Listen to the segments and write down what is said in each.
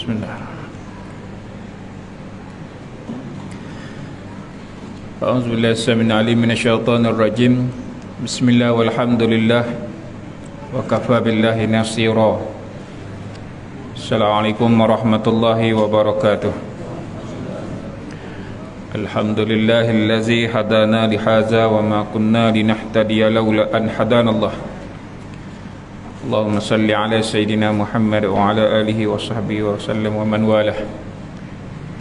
Bismillahirrahmanirrahim. A'udzubillahi samil alim minasyaitonir rajim. Bismillah walhamdulillah wa kafa billahi nasira. Assalamualaikum warahmatullahi wabarakatuh. Alhamdulillahillazi hadana lihaza wa ma kunna linahtadiya laula an hadanallah. Allahumma salli ala Sayyidina Muhammad wa ala alihi wa sahbihi wa sallam wa man walah.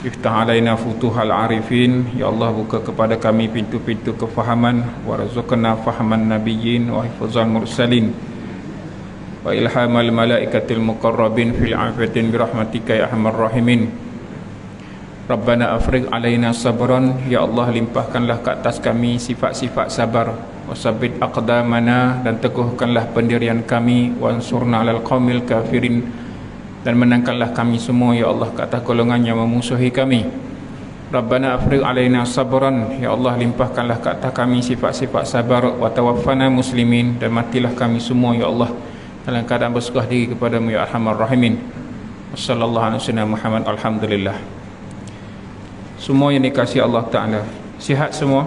Iftah alaina futuhal arifin. Ya Allah, buka kepada kami pintu-pintu kefahaman. Warzuqna fahman nabiyyin wa hifzal mursalin wa ilhamal malaikatil muqarrabin fil afiyatin birahmatika ya arhamar rahimin. Rabbana afriq alaina sabran. Ya Allah, limpahkanlah ke atas kami sifat-sifat sabar. Wasabbit aqdamana, dan teguhkanlah pendirian kami. Wansurna alal qaumil kafirin, dan menangkanlah kami semua ya Allah ke atas golongan yang memusuhi kami. Rabbana afriq alaina sabran. Ya Allah, limpahkanlah ke atas kami sifat-sifat sabar. Wa tawaffana muslimin, dan matilah kami semua ya Allah dalam keadaan berserah diri kepadamu ya arhamar rahimin. Wassallallahu alaihi wasallam Muhammad. Alhamdulillah. Semua yang dikasihi Allah Ta'ala sihat semua?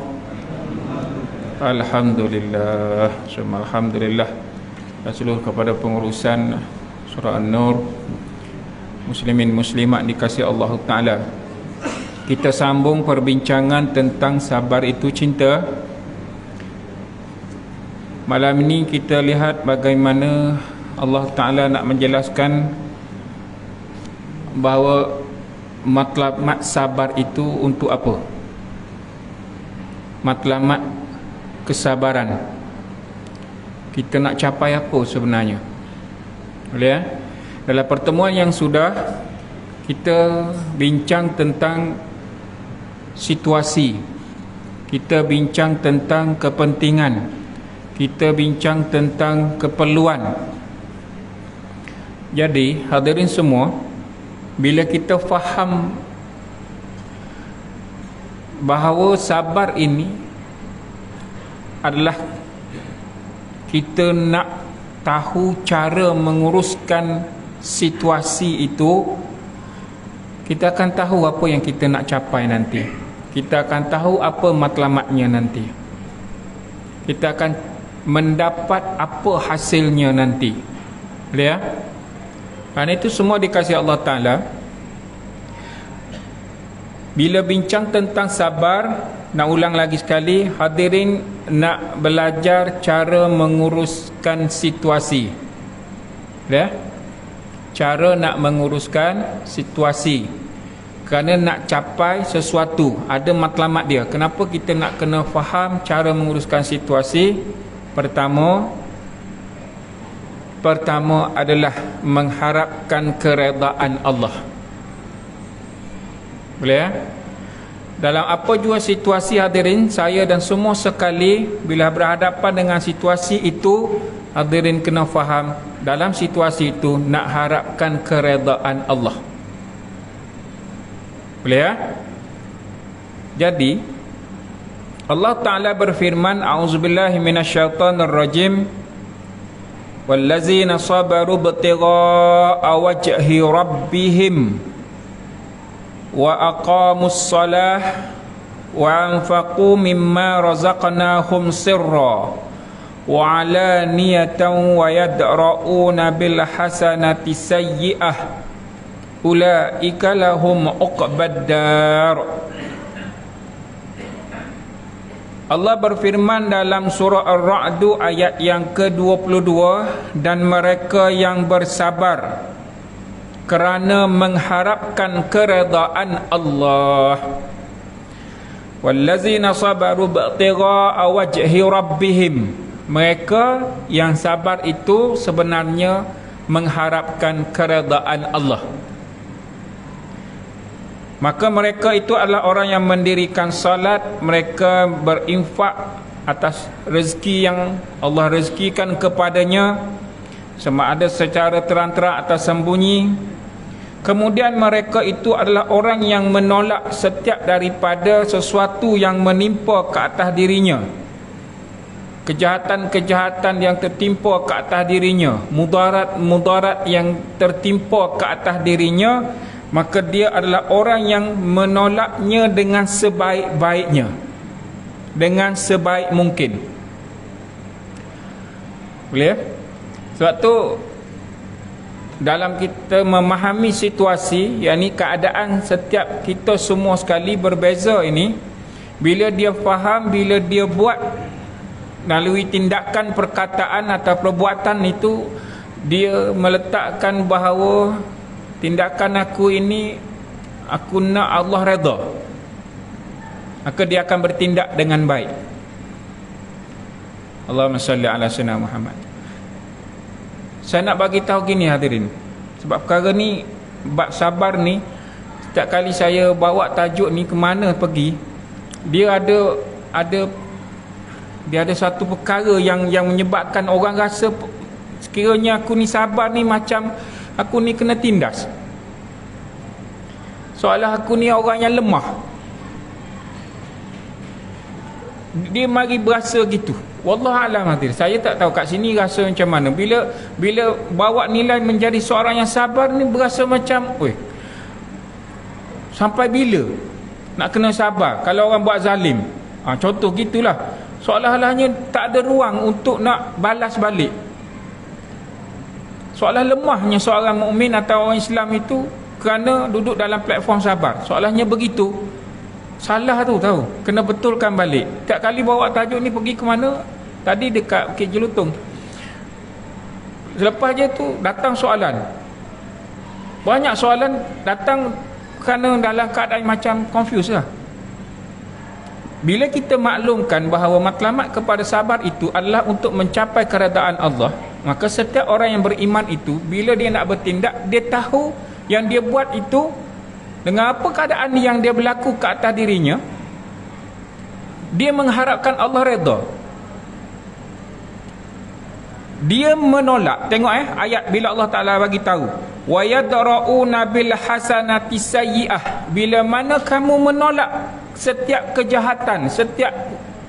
Alhamdulillah. Semua alhamdulillah. Dan seluruh kepada pengurusan surah An-Nur, muslimin muslimat dikasihi Allah Ta'ala. Kita sambung perbincangan tentang sabar itu cinta. Malam ini kita lihat bagaimana Allah Ta'ala nak menjelaskan bahawa matlamat sabar itu untuk apa? Matlamat kesabaran. Kita nak capai apa sebenarnya? Boleh ya? Dalam pertemuan yang sudah, kita bincang tentang situasi, kita bincang tentang kepentingan, kita bincang tentang keperluan. Jadi hadirin semua, bila kita faham bahawa sabar ini adalah kita nak tahu cara menguruskan situasi itu, kita akan tahu apa yang kita nak capai nanti. Kita akan tahu apa matlamatnya nanti. Kita akan mendapat apa hasilnya nanti. Boleh ya? Kerana itu semua dikasihi Allah Ta'ala. Bila bincang tentang sabar, nak ulang lagi sekali, hadirin nak belajar cara menguruskan situasi. Ya? Cara nak menguruskan situasi. Kerana nak capai sesuatu, ada matlamat dia. Kenapa kita nak kena faham cara menguruskan situasi? Pertama adalah mengharapkan keredaan Allah. Boleh ya? Dalam apa jua situasi hadirin, saya dan semua sekali bila berhadapan dengan situasi itu, hadirin kena faham, dalam situasi itu nak harapkan keredaan Allah. Boleh ya? Jadi Allah Ta'ala berfirman, a'udzubillahi minasyaitonir rajim, wallazina sabaru ibtigha'a wajhi rabbihim wa aqamus salah wa anfaqu mimma razaqnahum sirra wa alaniyatan wa yadra'una bil hasanati sayyi'ah ulaika lahum uqbad dar. Allah berfirman dalam surah Ar-Ra'd ayat yang ke-22, dan mereka yang bersabar kerana mengharapkan keredaan Allah. Wallazina sabaru ibtigha'a wajhi rabbihim. Mereka yang sabar itu sebenarnya mengharapkan keredaan Allah. Maka mereka itu adalah orang yang mendirikan salat, mereka berinfak atas rezeki yang Allah rezekikan kepadanya, sama ada secara terang-terang atau sembunyi. Kemudian mereka itu adalah orang yang menolak setiap daripada sesuatu yang menimpa ke atas dirinya. kejahatan-kejahatan yang tertimpa ke atas dirinya, mudarat-mudarat yang tertimpa ke atas dirinya, maka dia adalah orang yang menolaknya dengan sebaik-baiknya, dengan sebaik mungkin. Boleh? Sebab tu dalam kita memahami situasi, yakni keadaan setiap kita semua sekali berbeza ini, bila dia faham, bila dia buat melalui tindakan, perkataan atau perbuatan itu, dia meletakkan bahawa tindakan aku ini, aku nak Allah redha, maka dia akan bertindak dengan baik. Allahumma salli ala sayyidina Muhammad. Saya nak bagi tahu gini hadirin, sebab perkara ni, bab sabar ni, setiap kali saya bawa tajuk ni ke mana pergi, dia ada satu perkara yang menyebabkan orang rasa sekiranya aku ni sabar ni macam aku ni kena tindas, seolah aku ni orang yang lemah. Dia mari berasa gitu. Wallahualam hadir. Saya tak tahu kat sini rasa macam mana. Bila bawa nilai menjadi seorang yang sabar ni, berasa macam, oi, sampai bila nak kena sabar kalau orang buat zalim? Contoh gitulah. Seolah-olahnya tak ada ruang untuk nak balas balik. Seolah lemahnya seorang mukmin atau orang Islam itu kerana duduk dalam platform sabar. Seolahnya begitu. Salah tu tahu. Kena betulkan balik. Tiap kali bawa tajuk ni pergi ke mana? Tadi dekat Bukit Jelutong. Selepas je tu datang soalan. Banyak soalan datang kerana dalam keadaan macam confused lah. Bila kita maklumkan bahawa matlamat kepada sabar itu adalah untuk mencapai keredaan Allah, maka setiap orang yang beriman itu, bila dia nak bertindak, dia tahu yang dia buat itu dengan apa keadaan yang dia berlaku ke atas dirinya, dia mengharapkan Allah redha. Dia menolak. Tengok ayat bila Allah Ta'ala bagi tahu, wa yadra'una bil hasanati sayyi'ah, bila mana kamu menolak setiap kejahatan, setiap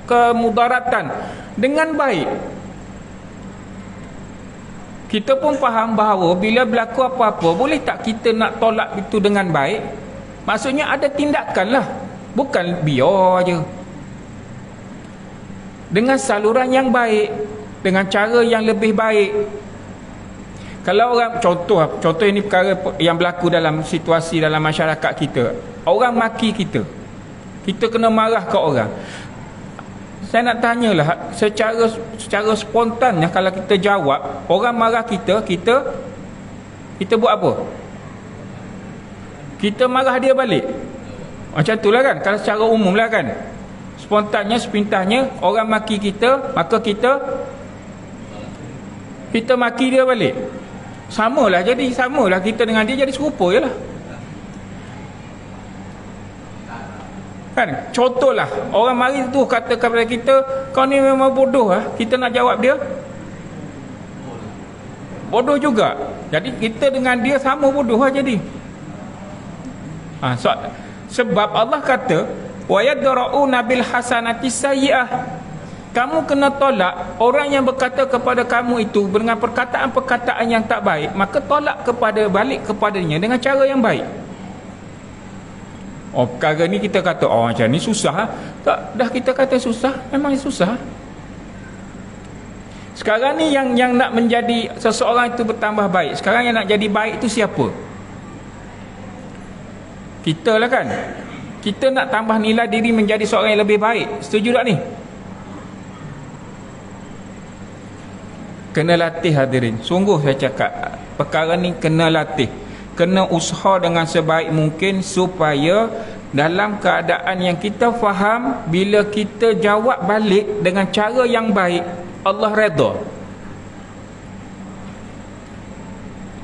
kemudaratan dengan baik. Kita pun faham bahawa bila berlaku apa-apa, boleh tak kita nak tolak itu dengan baik? Maksudnya ada tindakan lah, bukan biar je. Dengan saluran yang baik, dengan cara yang lebih baik. Kalau orang, contoh ini perkara yang berlaku dalam situasi dalam masyarakat kita. Orang maki kita, kita kena marah ke orang. Saya nak tanyalah, secara spontannya kalau kita jawab, orang marah kita buat apa? Kita marah dia balik. Macam itulah kan, kalau secara umum lah kan. Spontannya, sepintahnya, orang maki kita, maka kita maki dia balik. Samalah, jadi samalah kita dengan dia, jadi serupa je lah. Kan? Contohlah, orang mari tu kata kepada kita, kau ni memang bodoh lah. Kita nak jawab dia bodoh juga. Jadi kita dengan dia sama bodoh lah jadi. Sebab Allah kata, wa yadra'una bil hasanati sayyi'ah, kamu kena tolak orang yang berkata kepada kamu itu dengan perkataan-perkataan yang tak baik, maka tolak balik kepadanya dengan cara yang baik. Perkara ni kita kata, macam ni susah. Tak, dah kita kata susah, memang susah. Sekarang ni yang nak menjadi seseorang itu bertambah baik, sekarang yang nak jadi baik itu siapa? Kita lah kan. Kita nak tambah nilai diri menjadi seorang yang lebih baik. Setuju tak ni? Kena latih hadirin. Sungguh saya cakap, perkara ni kena latih, kena usaha dengan sebaik mungkin supaya dalam keadaan yang kita faham, bila kita jawab balik dengan cara yang baik, Allah redha.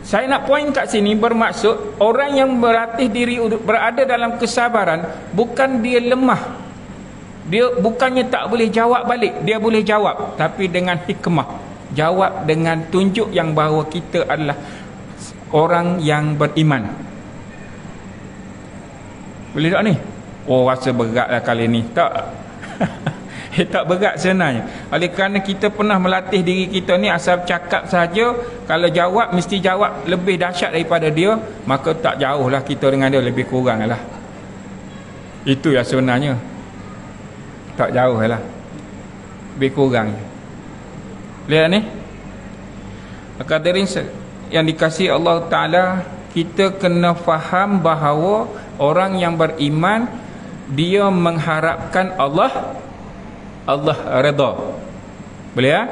Saya nak poin kat sini, bermaksud orang yang berlatih diri berada dalam kesabaran, bukan dia lemah, dia bukannya tak boleh jawab balik, dia boleh jawab, tapi dengan hikmah, jawab dengan tunjuk yang bahawa kita adalah orang yang beriman. Boleh tak ni? Rasa berat lah kali ni. Tak. Tak berat sebenarnya. Oleh kerana kita pernah melatih diri kita ni, asal cakap saja, kalau jawab mesti jawab lebih dahsyat daripada dia, maka tak jauh lah kita dengan dia, lebih kurang lah. Itu yang sebenarnya. Tak jauh lah, lebih kurang. Lihat ni, hadirin yang dikasihi Allah Ta'ala, kita kena faham bahawa orang yang beriman, dia mengharapkan Allah redha. Boleh ya?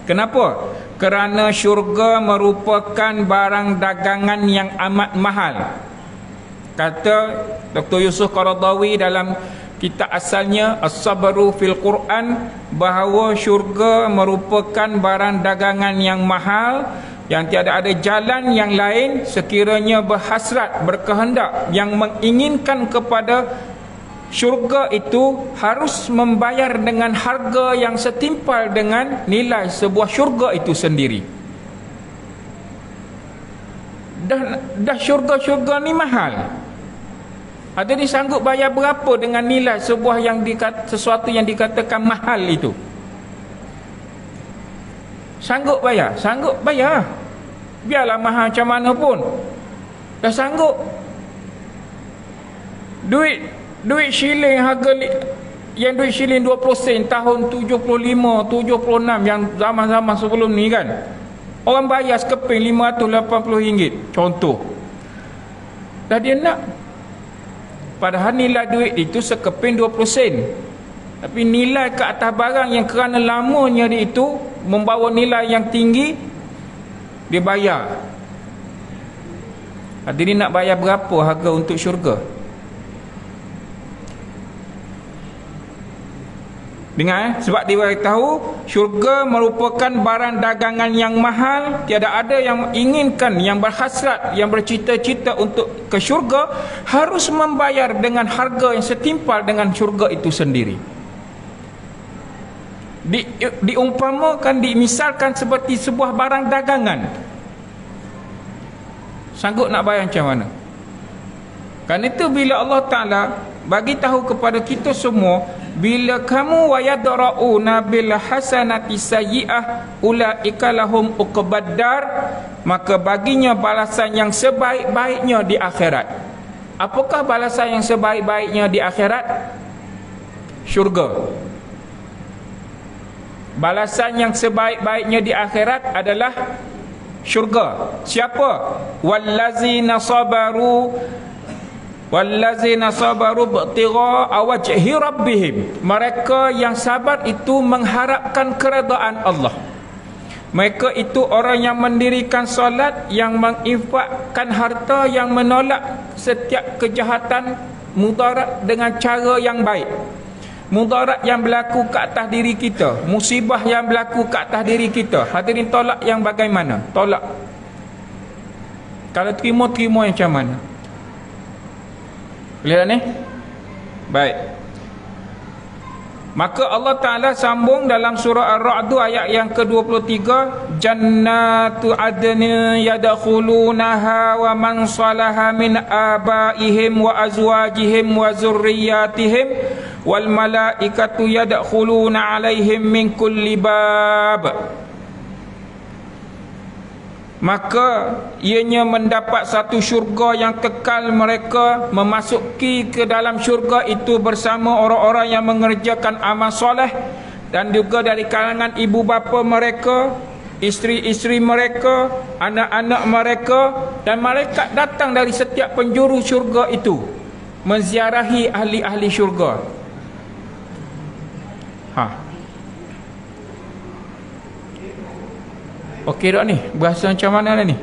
Kenapa? Kerana syurga merupakan barang dagangan yang amat mahal. Kata Dr. Yusuf Qaradawi dalam kitab asalnya As-Sabru fil Quran, bahawa syurga merupakan barang dagangan yang mahal, yang tiada ada jalan yang lain sekiranya berhasrat, berkehendak, yang menginginkan kepada syurga itu harus membayar dengan harga yang setimpal dengan nilai sebuah syurga itu sendiri. Dah syurga-syurga ni mahal. Ada ni sanggup bayar berapa dengan nilai sebuah sesuatu yang dikatakan mahal itu? Sanggup bayar? Sanggup bayar. Biarlah mahal macam mana pun, dah sanggup. Duit shilling harga yang duit shilling 20 sen tahun 75, 76 yang zaman-zaman sebelum ni kan, orang bayar sekeping RM580 contoh. Dah dia nak, padahal nilai duit itu sekeping 20 sen, tapi nilai ke atas barang yang kerana lamanya dia itu membawa nilai yang tinggi, dia bayar. Hadirin, nak bayar berapa harga untuk syurga? Dengar, sebab dia tahu syurga merupakan barang dagangan yang mahal. Tiada ada yang menginginkan, yang berhasrat, yang bercita-cita untuk ke syurga harus membayar dengan harga yang setimpal dengan syurga itu sendiri. Diumpamakan, dimisalkan seperti sebuah barang dagangan. Sanggup nak bayar macam mana? Kerana itu bila Allah Ta'ala bagi tahu kepada kita semua, bila kamu wayadra'una bil hasanati sayyi'ah ulaika lahum uqbaddar, maka baginya balasan yang sebaik-baiknya di akhirat. Apakah balasan yang sebaik-baiknya di akhirat? Syurga. Balasan yang sebaik-baiknya di akhirat adalah syurga. Siapa? Wallazina sabaru ibtigha'a wajhi rabbihim. Mereka yang sabar itu mengharapkan keredaan Allah. Mereka itu orang yang mendirikan solat, yang menginfakkan harta, yang menolak setiap kejahatan mudarat dengan cara yang baik. Mudarat yang berlaku ke atas diri kita, musibah yang berlaku ke atas diri kita, hadirin, tolak yang bagaimana? Tolak. Kalau terima yang macam mana? Lihat ni. Baik. Maka Allah Ta'ala sambung dalam surah Ar-Ra'd ayat yang ke-23, jannatu adnin yadkhulunaha wa man salaha min abaihim wa azwajihim wa zurriyatihim wal malaikatu yadkhuluna alaihim min kulli bab. Maka ianya mendapat satu syurga yang kekal, mereka memasuki ke dalam syurga itu bersama orang-orang yang mengerjakan amal soleh, dan juga dari kalangan ibu bapa mereka, isteri-isteri mereka, anak-anak mereka, dan malaikat datang dari setiap penjuru syurga itu menziarahi ahli-ahli syurga. Okey tak ni? Berasa macam mana ni?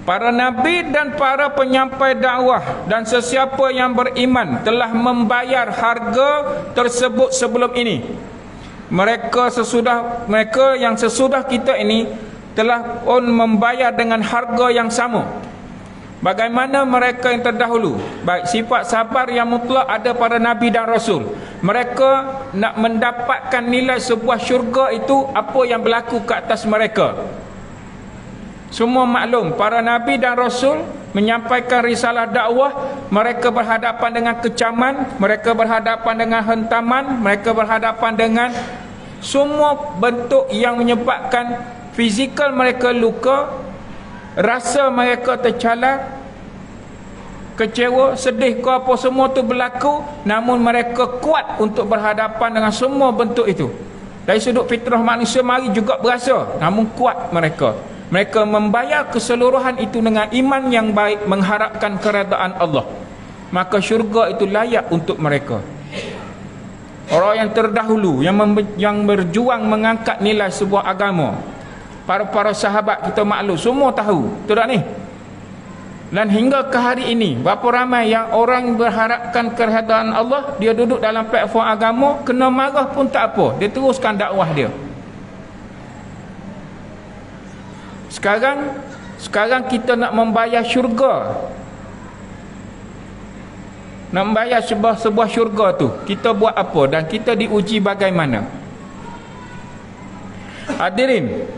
Para nabi dan para penyampai dakwah dan sesiapa yang beriman telah membayar harga tersebut sebelum ini. Mereka yang sesudah kita ini telah pun membayar dengan harga yang sama. Bagaimana mereka yang terdahulu? Baik, sifat sabar yang mutlak ada pada Nabi dan Rasul. Mereka nak mendapatkan nilai sebuah syurga itu, apa yang berlaku ke atas mereka. Semua maklum, para Nabi dan Rasul menyampaikan risalah dakwah, mereka berhadapan dengan kecaman, mereka berhadapan dengan hentaman, mereka berhadapan dengan semua bentuk yang menyebabkan fizikal mereka luka, rasa mereka tercalar, kecewa, sedih ke apa, semua tu berlaku, namun mereka kuat untuk berhadapan dengan semua bentuk itu. Dari sudut fitrah manusia mari juga berasa, namun kuat mereka. Mereka membayar keseluruhan itu dengan iman yang baik, mengharapkan keredaan Allah. Maka syurga itu layak untuk mereka. Orang yang terdahulu yang berjuang mengangkat nilai sebuah agama, para sahabat kita maklum, semua tahu, betul tak ni? Dan hingga ke hari ini, berapa ramai yang orang berharapkan keredaan Allah, dia duduk dalam platform agama, kena marah pun tak apa, dia teruskan dakwah dia. Sekarang kita nak membayar syurga, nak membayar sebuah syurga tu, kita buat apa dan kita diuji bagaimana? Hadirin,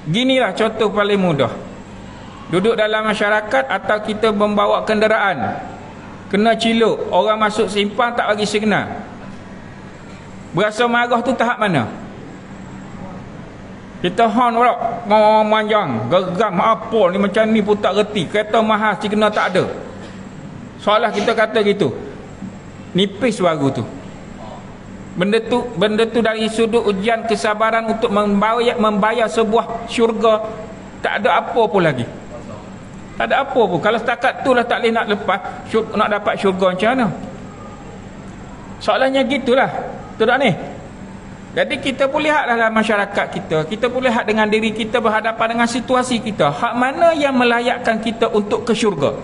ginilah contoh paling mudah. Duduk dalam masyarakat atau kita membawa kenderaan, kena ciluk, orang masuk simpang tak bagi signal, berasa marah tu tahap mana? Kita horn pula, manjang, geram, apa ni macam ni pun tak reti, kereta mahal, signal tak ada. Seolah kita kata gitu, nipis suara tu. Benda tu dari sudut ujian kesabaran untuk membayar sebuah syurga, tak ada apa pun lagi. Tak ada apa pun. Kalau setakat tu lah tak boleh nak lepas, nak dapat syurga macam mana? Soalannya gitulah. Betul tak ni? Jadi kita pun lihatlah dalam masyarakat kita pun lihat dengan diri kita berhadapan dengan situasi kita. Hak mana yang melayakkan kita untuk ke syurga?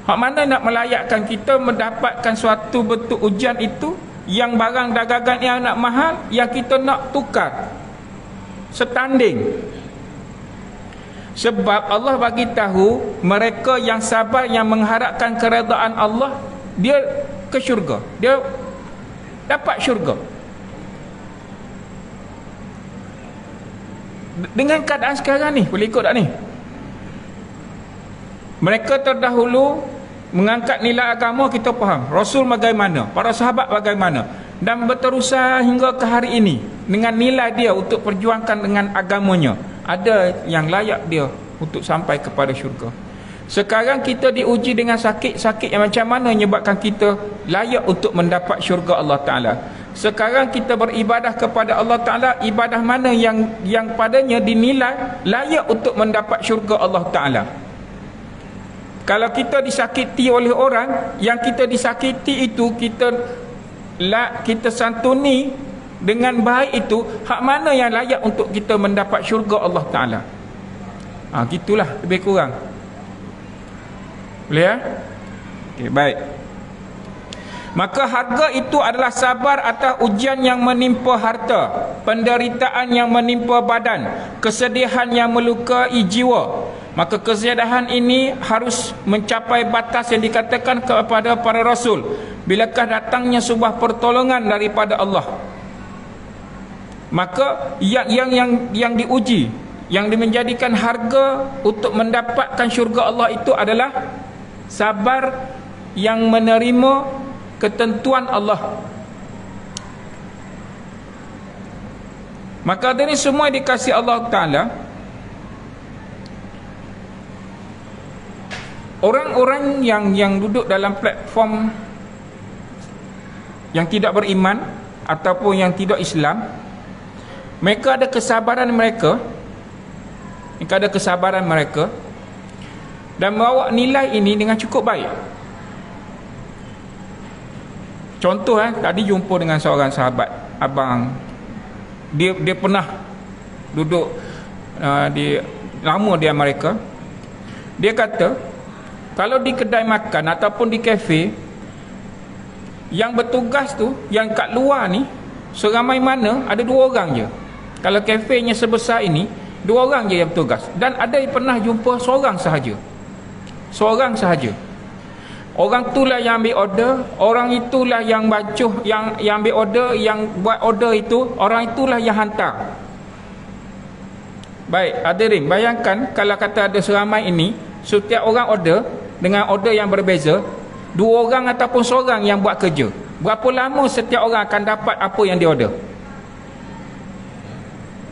Hak mana nak melayakkan kita mendapatkan suatu bentuk ujian itu, yang barang dagangan yang nak mahal, yang kita nak tukar setanding. Sebab Allah bagi tahu mereka yang sabar, yang mengharapkan keredaan Allah, dia ke syurga, dia dapat syurga. Dengan keadaan sekarang ni, boleh ikut tak ni? Mereka terdahulu mengangkat nilai agama, kita faham. Rasul bagaimana, para sahabat bagaimana, dan berterusan hingga ke hari ini dengan nilai dia untuk perjuangkan dengan agamanya. Ada yang layak dia untuk sampai kepada syurga. Sekarang kita diuji dengan sakit-sakit yang macam mana menyebabkan kita layak untuk mendapat syurga Allah Ta'ala. Sekarang kita beribadah kepada Allah Ta'ala, ibadah mana yang padanya dinilai layak untuk mendapat syurga Allah Ta'ala. Kalau kita disakiti oleh orang, yang kita disakiti itu kita santuni dengan baik itu, hak mana yang layak untuk kita mendapat syurga Allah Ta'ala? Gitulah lebih kurang. Boleh ya? Okay, baik. Maka harga itu adalah sabar atas ujian yang menimpa harta, penderitaan yang menimpa badan, kesedihan yang melukai jiwa. Maka kesedihan ini harus mencapai batas yang dikatakan kepada para rasul, bilakah datangnya sebuah pertolongan daripada Allah. Maka yang diuji, yang dimenjadikan harga untuk mendapatkan syurga Allah itu adalah sabar yang menerima ketentuan Allah. Maka dari semua dikasih Allah Ta'ala, orang-orang yang duduk dalam platform yang tidak beriman ataupun yang tidak Islam, mereka ada kesabaran mereka, dan bawa nilai ini dengan cukup baik. Contoh tadi jumpa dengan seorang sahabat, abang dia pernah duduk lama di Amerika. Dia kata kalau di kedai makan ataupun di kafe, yang bertugas tu, yang kat luar ni, seramai mana ada 2 orang je. Kalau kafenya sebesar ini, 2 orang je yang bertugas. Dan ada yang pernah jumpa seorang sahaja. Orang itulah yang ambil order, orang itulah yang bacuh, yang ambil order, yang buat order itu, orang itulah yang hantar. Baik, hadirin, bayangkan kalau kata ada seramai ini, setiap orang order dengan order yang berbeza, 2 orang ataupun seorang yang buat kerja. Berapa lama setiap orang akan dapat apa yang dia order?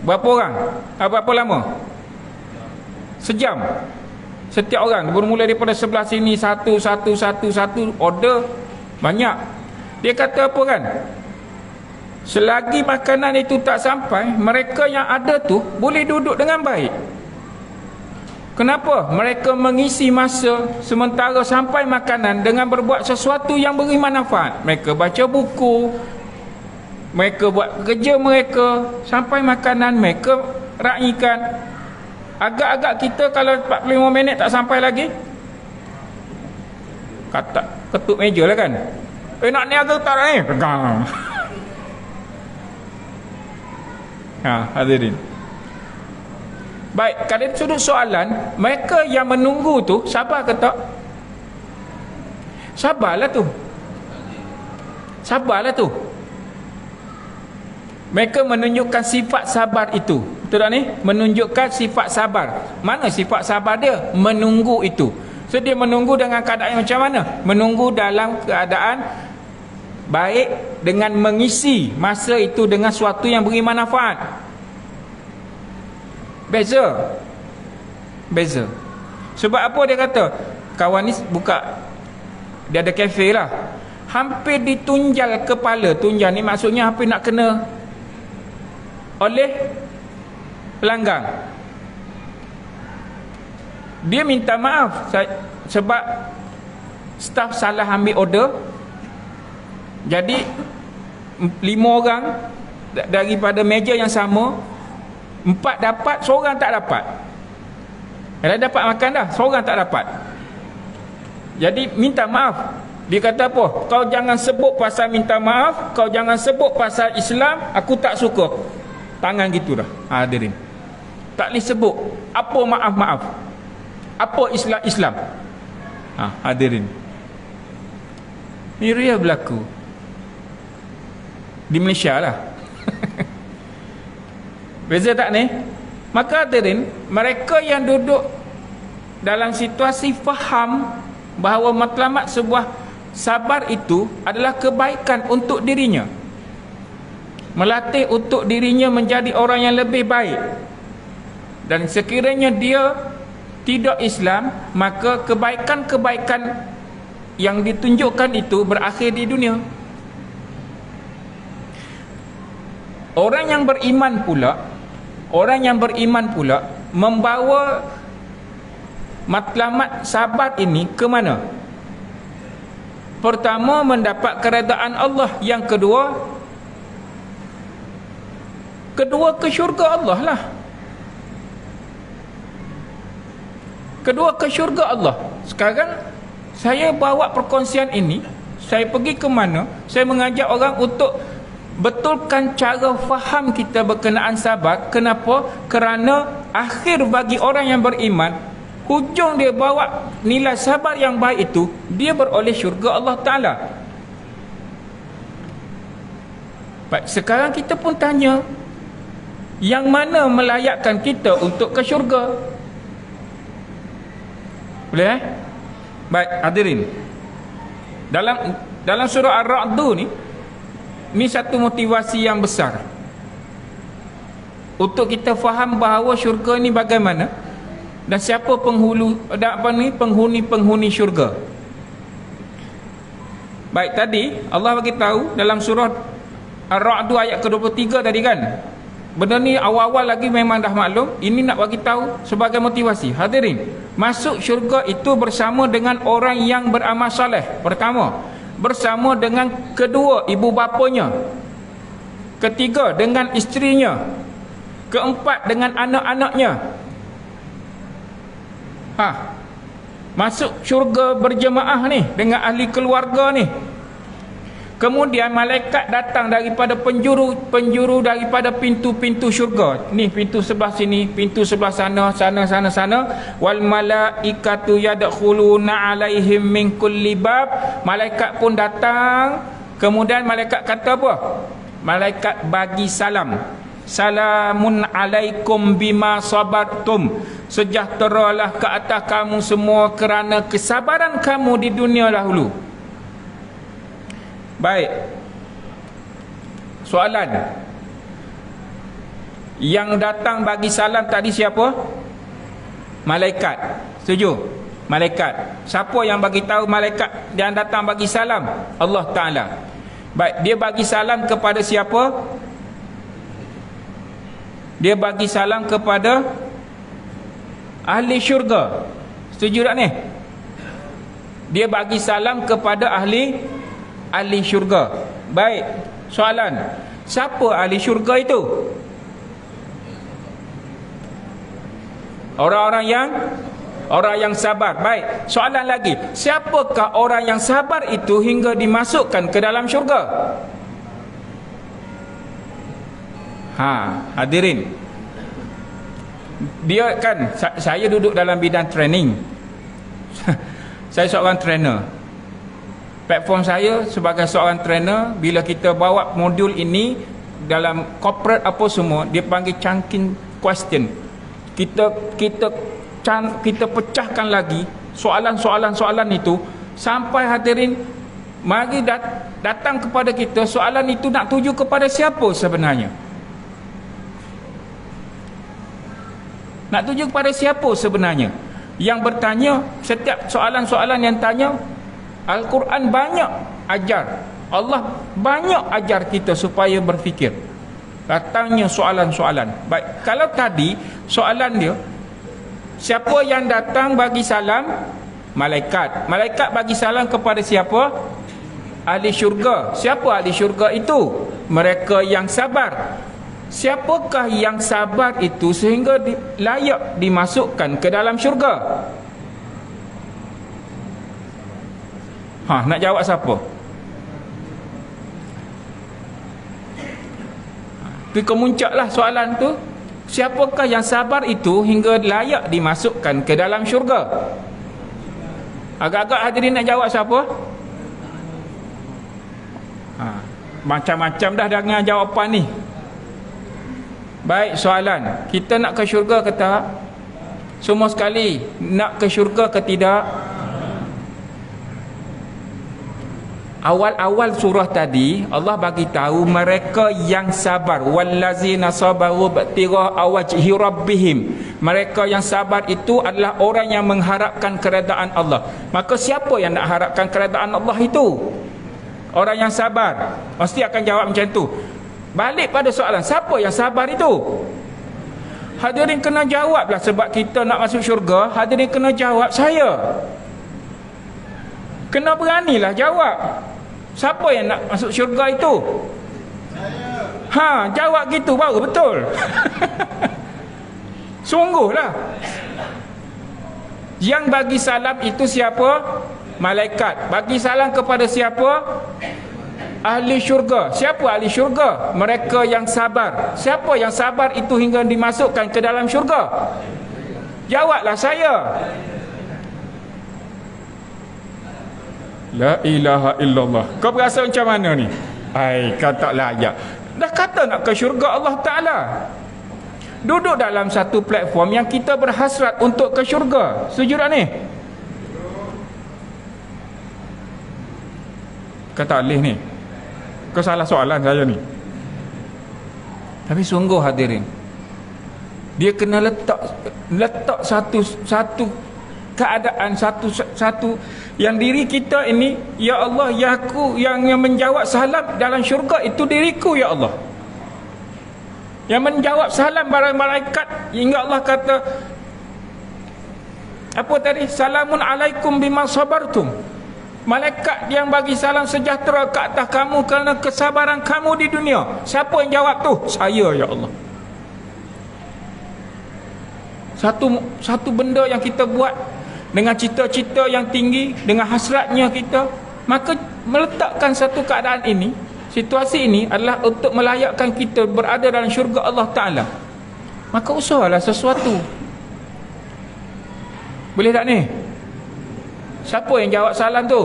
Berapa orang? Berapa lama? Sejam. Setiap orang bermula daripada sebelah sini satu order banyak. Dia kata apa kan? Selagi makanan itu tak sampai, mereka yang ada tu boleh duduk dengan baik. Kenapa? Mereka mengisi masa sementara sampai makanan dengan berbuat sesuatu yang beri manfaat. Mereka baca buku, mereka buat kerja mereka, sampai makanan mereka raikan. Agak-agak kita kalau 45 minit tak sampai lagi, kata ketuk meja lah kan. Nak niaga tak pegang. Hadirin. Baik, kalau sudut soalan, mereka yang menunggu tu sabar ke tak? Sabarlah tu. Sabarlah tu. Mereka menunjukkan sifat sabar itu. Betul tak ni? Menunjukkan sifat sabar. Mana sifat sabar dia? Menunggu itu. So dia menunggu dengan keadaan macam mana? Menunggu dalam keadaan baik, dengan mengisi masa itu dengan sesuatu yang beri manfaat. Beza. Beza. Sebab apa dia kata? Kawan ni buka, dia ada kafe lah, hampir ditunjal kepala. Tunjal ni maksudnya hampir nak kena oleh pelanggan. Dia minta maaf sebab staf salah ambil order. Jadi 5 orang daripada meja yang sama, 4 dapat, seorang tak dapat. Dah dapat makan dah, seorang tak dapat. Jadi minta maaf. Dia kata apa? Kau jangan sebut pasal minta maaf, kau jangan sebut pasal Islam, aku tak suka. Tangan gitu dah. Hadirin, tak boleh sebut apa maaf-maaf, apa Islam. Hadirin, ni real berlaku di Malaysia lah. Beza tak ni? Maka hadirin, mereka yang duduk dalam situasi faham bahawa matlamat sebuah sabar itu adalah kebaikan untuk dirinya, melatih untuk dirinya menjadi orang yang lebih baik, dan sekiranya dia tidak Islam, maka kebaikan-kebaikan yang ditunjukkan itu berakhir di dunia. Orang yang beriman pula membawa matlamat sabar ini ke mana? Pertama, mendapat keredaan Allah. Yang kedua ke syurga Allah lah. Kedua ke syurga Allah. Sekarang saya bawa perkongsian ini, saya pergi ke mana? Saya mengajak orang untuk betulkan cara faham kita berkenaan sabar. Kenapa? Kerana akhir bagi orang yang beriman, hujung dia bawa nilai sabar yang baik itu, dia beroleh syurga Allah Ta'ala. Baik, sekarang kita pun tanya, yang mana melayakkan kita untuk ke syurga? Boleh Baik, hadirin, dalam surah Ar-Ra'd ni satu motivasi yang besar untuk kita faham bahawa syurga ni bagaimana dan siapa penghuni syurga. Baik, tadi Allah bagi tahu dalam surah Ar-Ra'd ayat ke-23 tadi kan. Benda ni awal-awal lagi memang dah maklum, ini nak bagi tahu sebagai motivasi. Hadirin, masuk syurga itu bersama dengan orang yang beramal soleh. Pertama, bersama dengan kedua ibu bapanya. Ketiga, dengan isterinya. Keempat, dengan anak-anaknya. Masuk syurga berjemaah ni dengan ahli keluarga ni. Kemudian malaikat datang daripada penjuru daripada pintu-pintu syurga. Ni pintu sebelah sini, pintu sebelah sana. Wal malaikatu yadkhuluna alaihim min kulli bab. Malaikat pun datang. Kemudian malaikat kata apa? Malaikat bagi salam. Salamun alaikum bima sabartum. Sejahteralah ke atas kamu semua kerana kesabaran kamu di dunia dahulu. Baik. Soalan. Yang datang bagi salam tadi siapa? Malaikat. Setuju? Malaikat. Siapa yang bagi tahu malaikat yang datang bagi salam? Allah Ta'ala. Baik, dia bagi salam kepada siapa? Dia bagi salam kepada ahli syurga. Setuju tak ni? Dia bagi salam kepada ahli syurga. Baik, soalan. Siapa ahli syurga itu? Orang yang sabar. Baik, soalan lagi. Siapakah orang yang sabar itu hingga dimasukkan ke dalam syurga? Hadirin. Dia kan, saya duduk dalam bidang training. Saya seorang trainer. Platform saya sebagai seorang trainer, bila kita bawa modul ini dalam corporate apa semua, dia panggil chunking question. Kita pecahkan lagi soalan itu sampai hadirin mari datang kepada kita. Soalan itu nak tuju kepada siapa sebenarnya? Nak tuju kepada siapa sebenarnya? Yang bertanya, setiap soalan-soalan yang tanya, Al-Quran banyak ajar, Allah banyak ajar kita supaya berfikir. Datangnya soalan-soalan. Baik, kalau tadi soalan dia, siapa yang datang bagi salam? Malaikat. Malaikat bagi salam kepada siapa? Ahli syurga. Siapa ahli syurga itu? Mereka yang sabar. Siapakah yang sabar itu sehingga layak dimasukkan ke dalam syurga? Nak jawab siapa? Pergi kemuncaklah soalan tu. Siapakah yang sabar itu hingga layak dimasukkan ke dalam syurga? Agak-agak hadirin nak jawab siapa? Macam-macam dah dengar jawapan ni. Baik, soalan. Kita nak ke syurga ke tak? Semua sekali. Nak ke syurga ke tidak? Awal-awal surah tadi Allah bagi tahu mereka yang sabar, wallazina sabaru ba'tigha awajhi rabbihim. Mereka yang sabar itu adalah orang yang mengharapkan keredaan Allah. Maka siapa yang nak harapkan keredaan Allah itu? Orang yang sabar. Mesti akan jawab macam tu. Balik pada soalan, siapa yang sabar itu? Hadirin kena jawablah, sebab kita nak masuk syurga. Hadirin kena jawab saya. Kena beranilah jawab. Siapa yang nak masuk syurga itu? Saya. Jawab gitu baru betul. Sungguhlah. Yang bagi salam itu siapa? Malaikat. Bagi salam kepada siapa? Ahli syurga. Siapa ahli syurga? Mereka yang sabar. Siapa yang sabar itu hingga dimasukkan ke dalam syurga? Jawablah saya. La ilaha illallah. Kau berasa macam mana ni? Kata layak. Dah kata nak ke syurga Allah Ta'ala. Duduk dalam satu platform yang kita berhasrat untuk ke syurga. Setuju tak ni? Kata Alih ni, kau salah soalan saya ni. Tapi sungguh hadirin, dia kena letak satu keadaan, satu yang diri kita ini, ya Allah, ya aku yang menjawab salam dalam syurga itu diriku, ya Allah. Yang menjawab salam para malaikat hingga Allah kata apa tadi? Salamun alaikum bima sabartum. Malaikat yang bagi salam sejahtera ke atas kamu kerana kesabaran kamu di dunia. Siapa yang jawab tu? Saya, ya Allah. Satu benda yang kita buat dengan cita-cita yang tinggi, dengan hasratnya kita, maka meletakkan satu keadaan ini, situasi ini adalah untuk melayakkan kita berada dalam syurga Allah Ta'ala. Maka usahalah sesuatu. Boleh tak ni? Siapa yang jawab salam tu?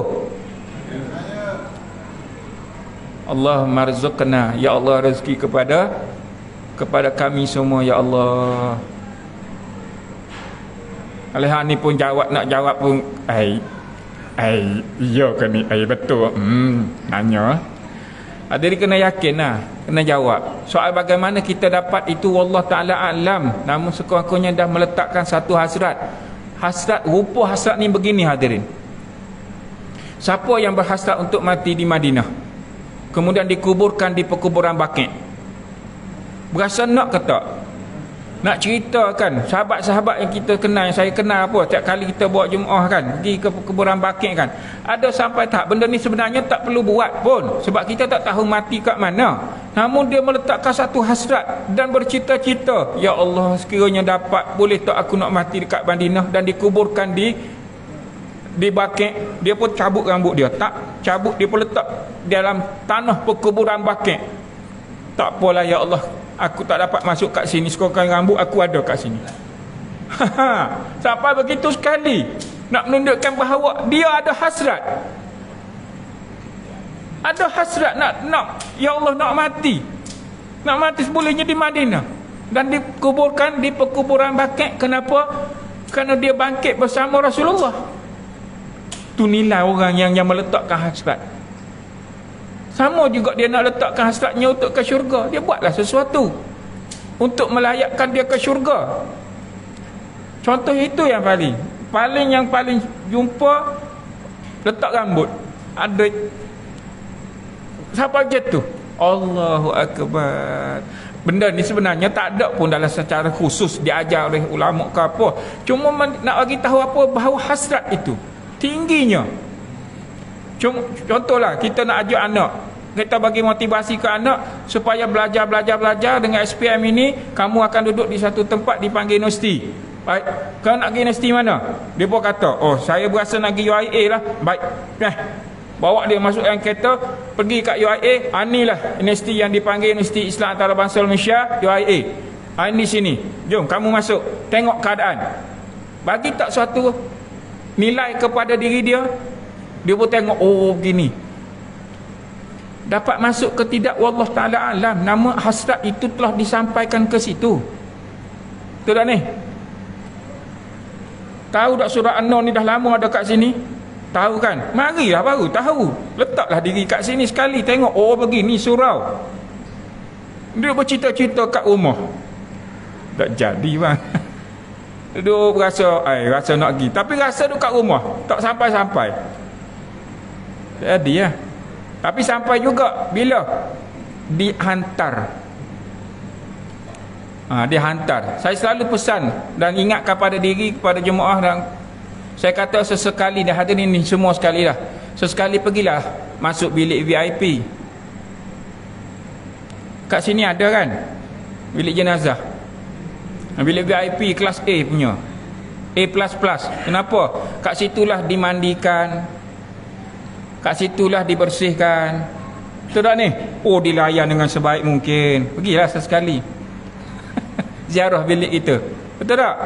Allah marzuqna. Ya Allah, rezeki kepada kepada kami semua ya Allah. Alih ni pun jawab, nak jawab pun iya ke ni? Betul. Nanya. Jadi kena yakin lah, kena jawab. Soal bagaimana kita dapat itu Allah Ta'ala alam. Namun sekurang-kurangnya dah meletakkan satu hasrat. Hasrat, rupa hasrat ni begini hadirin. Siapa yang berhasrat untuk mati di Madinah, kemudian dikuburkan di perkuburan Baqi', berasa nak ke tak? Nak ceritakan sahabat-sahabat yang kita kenal, yang saya kenal apa, tiap kali kita buat Jumaah kan, pergi ke perkuburan Baqi' kan, ada sampai tahap benda ni sebenarnya tak perlu buat pun, sebab kita tak tahu mati kat mana. Namun dia meletakkan satu hasrat dan bercita-cita, ya Allah sekiranya dapat, boleh tak aku nak mati dekat Madinah dan dikuburkan di Baqi'. Dia pun cabut rambut dia, tak cabut, dia pun letak dalam tanah perkuburan Baqi'. Tak apalah ya Allah, aku tak dapat masuk kat sini, sekurang rambut aku ada kat sini. Sampai begitu sekali, nak menunjukkan bahawa dia ada hasrat. Ada hasrat nak ya Allah nak mati. Nak mati sebolehnya di Madinah dan dikuburkan di perkuburan Baqi'. Kenapa? Kerana dia bangkit bersama Rasulullah. Itu nilai orang yang meletakkan hasrat. Sama juga dia nak letakkan hasratnya untuk ke syurga. Dia buatlah sesuatu untuk melayakkan dia ke syurga. Contoh itu yang paling jumpa, letak rambut. Ada siapa gitu? Allahu Akbar. Benda ni sebenarnya tak ada pun dalam secara khusus diajar oleh ulama ke apa. Cuma nak bagi tahu apa, bahawa hasrat itu tingginya. Contohlah kita nak ajak anak, kita bagi motivasi ke anak supaya belajar dengan SPM ini, kamu akan duduk di satu tempat dipanggil universiti. Baik, kau nak pergi universiti mana? Dia pun kata, oh saya berasa nak pergi UIA lah. Baik, bawa dia masuk yang kereta, pergi kat UIA. Inilah universiti yang dipanggil Universiti Islam Antarabangsa Malaysia, UIA. Ini sini, jom kamu masuk, tengok keadaan. Bagi tak suatu nilai kepada diri dia. Dia pun tengok, oh begini, dapat masuk ke tidak, wallah ta'ala alam. Nama hasrat itu telah disampaikan ke situ. Betul tak ni? Tahu tak surah An-Nur ni dah lama ada kat sini? Tahu kan? Marilah baru tahu. Letaklah diri kat sini sekali, tengok, oh begini surau. Dia bercita-cita kat rumah, tak jadi bang. Dia rasa nak pergi, tapi rasa duduk kat rumah tak sampai-sampai. Jadi ya. Tapi sampai juga bila dihantar. Dihantar. Saya selalu pesan dan ingatkan pada diri, kepada jemaah, dan saya kata sesekali dah, hadirin ni semua sekali dah, sesekali pergilah masuk bilik VIP. Kat sini ada kan bilik jenazah, bilik VIP kelas A punya, A++. Kenapa? Kat situlah dimandikan, kat situlah dibersihkan. Betul tak ni? Oh, dilayan dengan sebaik mungkin. Pergilah sesekali ziarah bilik kita. Betul tak?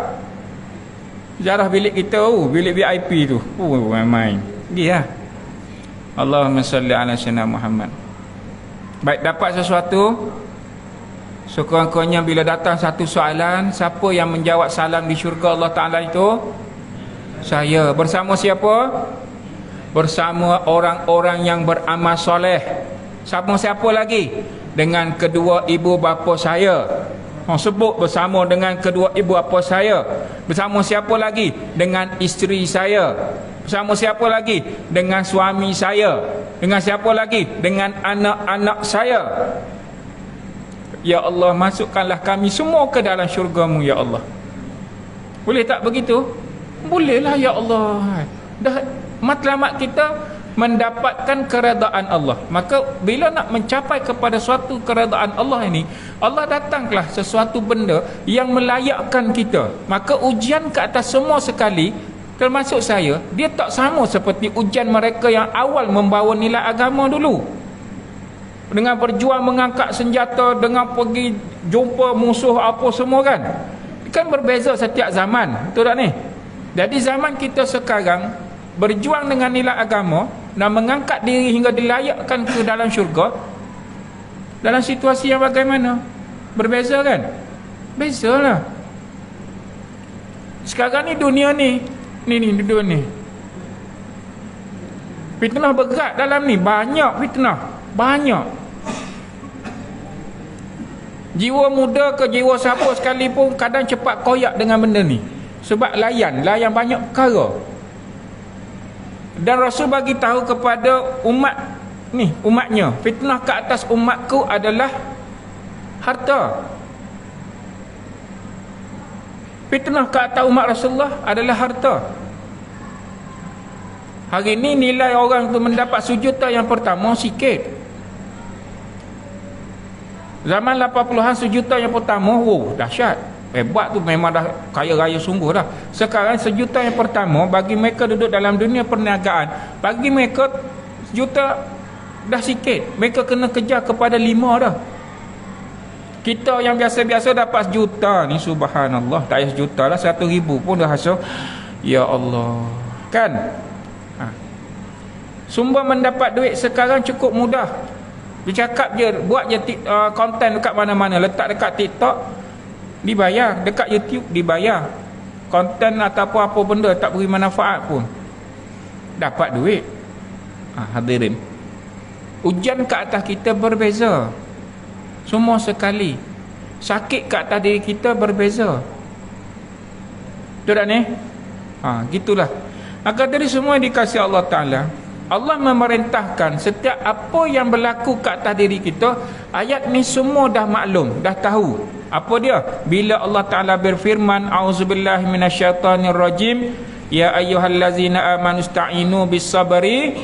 Ziarah bilik kita, bilik VIP tu, main-main. Pergilah. Allahumma salli ala sayyidina Muhammad. Baik, dapat sesuatu, sekurang-kurangnya bila datang satu soalan, siapa yang menjawab salam di syurga Allah Ta'ala itu? Saya. Bersama siapa? Bersama orang-orang yang beramal soleh. Sama siapa lagi? Dengan kedua ibu bapa saya. Sebut bersama dengan kedua ibu bapa saya. Bersama siapa lagi? Dengan isteri saya. Bersama siapa lagi? Dengan suami saya. Dengan siapa lagi? Dengan anak-anak saya. Ya Allah, masukkanlah kami semua ke dalam syurga-Mu ya Allah. Boleh tak begitu? Bolehlah ya Allah. Dah matlamat kita mendapatkan keredaan Allah. Maka bila nak mencapai kepada suatu keredaan Allah ini, Allah datanglah sesuatu benda yang melayakkan kita. Maka ujian ke atas semua sekali, termasuk saya, dia tak sama seperti ujian mereka yang awal membawa nilai agama dulu, dengan berjuang mengangkat senjata, dengan pergi jumpa musuh apa semua kan. Kan berbeza setiap zaman. Betul tak ni? Jadi zaman kita sekarang berjuang dengan nilai agama dan mengangkat diri hingga dilayakkan ke dalam syurga dalam situasi yang bagaimana? Berbeza kan? Bezalah. Sekarang ni dunia ni dunia ni. Fitnah bergerak dalam ni, banyak fitnah, banyak. Jiwa muda ke jiwa siapa sekalipun kadang cepat koyak dengan benda ni. Sebab layan banyak perkara. Dan Rasul bagi tahu kepada umatnya, fitnah ke atas umatku adalah harta. Fitnah ke atas umat Rasulullah adalah harta. Hari ini nilai orang tu mendapat sejuta yang pertama sikit. Zaman 80-an sejuta yang pertama, dahsyat. Hebat tu, memang dah kaya raya sungguh dah. Sekarang sejuta yang pertama bagi mereka duduk dalam dunia perniagaan, bagi mereka sejuta dah sikit. Mereka kena kejar kepada 5 dah. Kita yang biasa-biasa dapat sejuta ni, subhanallah, tak payah sejuta lah, 100,000 pun dah rasa ya Allah kan. Sumber mendapat duit sekarang cukup mudah. Dia cakap je, buat je konten dekat mana-mana, letak dekat TikTok dibayar, dekat YouTube dibayar. Konten ataupun apa benda tak beri manfaat pun dapat duit. Hadirin, ujian ke atas kita berbeza semua sekali. Sakit ke atas diri kita berbeza. Betul tak ni? Gitulah. Maka dari semua yang dikasihi Allah Ta'ala, Allah memerintahkan setiap apa yang berlaku ke atas diri kita. Ayat ni semua dah maklum, dah tahu. Apa dia? Bila Allah Ta'ala berfirman, a'udzubillahi minasyaitanirrajim, ya ayyuhallazina amanu ista'inu bis sabri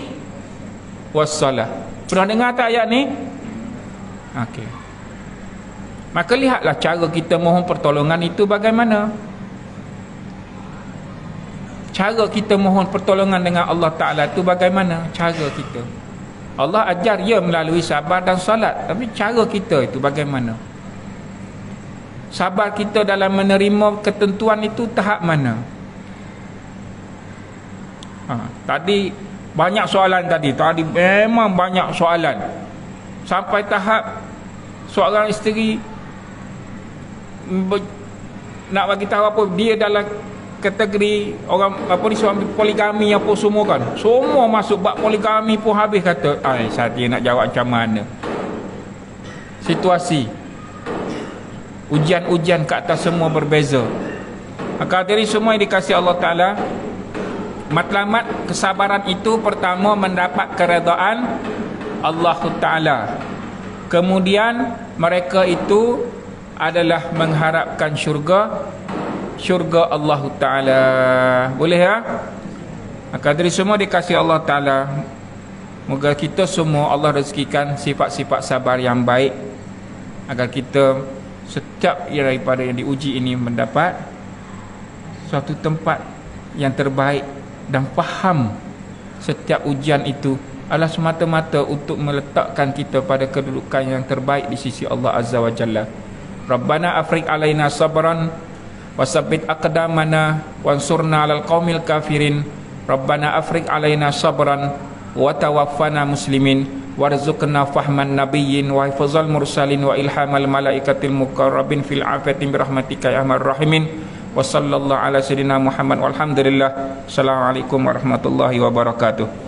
wassalah. Pernah dengar tak ayat ni? Okey. Maka lihatlah cara kita mohon pertolongan itu bagaimana. Cara kita mohon pertolongan dengan Allah Ta'ala itu bagaimana? Cara kita, Allah ajar ya melalui sabar dan salat. Tapi cara kita itu bagaimana? Sabar kita dalam menerima ketentuan itu tahap mana? Tadi banyak soalan tadi memang banyak soalan. Sampai tahap seorang isteri nak bagi tahu apa, dia dalam kategori orang apa ni, suami poligami apa semua kan. Semua masuk bab poligami pun habis kata. Saya nak jawab macam mana? Situasi ujian-ujian ke atas semua berbeza. Maka dari semua yang dikasihi Allah Ta'ala, matlamat kesabaran itu pertama mendapat keredaan Allah Ta'ala. Kemudian mereka itu adalah mengharapkan syurga Allah Ta'ala. Boleh ya? Maka dari semua dikasihi Allah Ta'ala, moga kita semua Allah rezekikan sifat-sifat sabar yang baik, agar kita setiap daripada yang diuji ini mendapat suatu tempat yang terbaik, dan faham setiap ujian itu adalah semata-mata untuk meletakkan kita pada kedudukan yang terbaik di sisi Allah Azza wa Jalla. Rabbana afriq alaina sabran wasabbit aqdamana wansurna 'alal qaumil kafirin. Rabbana afriq alaina sabran wa tawaffana muslimin warzuqna fahman nabiyyin wa hifzal mursalin wa ilhamal malaikatil muqarrabin fil afati birahmatika ya arhamar rahimin. Wa sallallahu ala sayidina Muhammad walhamdulillah. Assalamualaikum warahmatullahi wabarakatuh.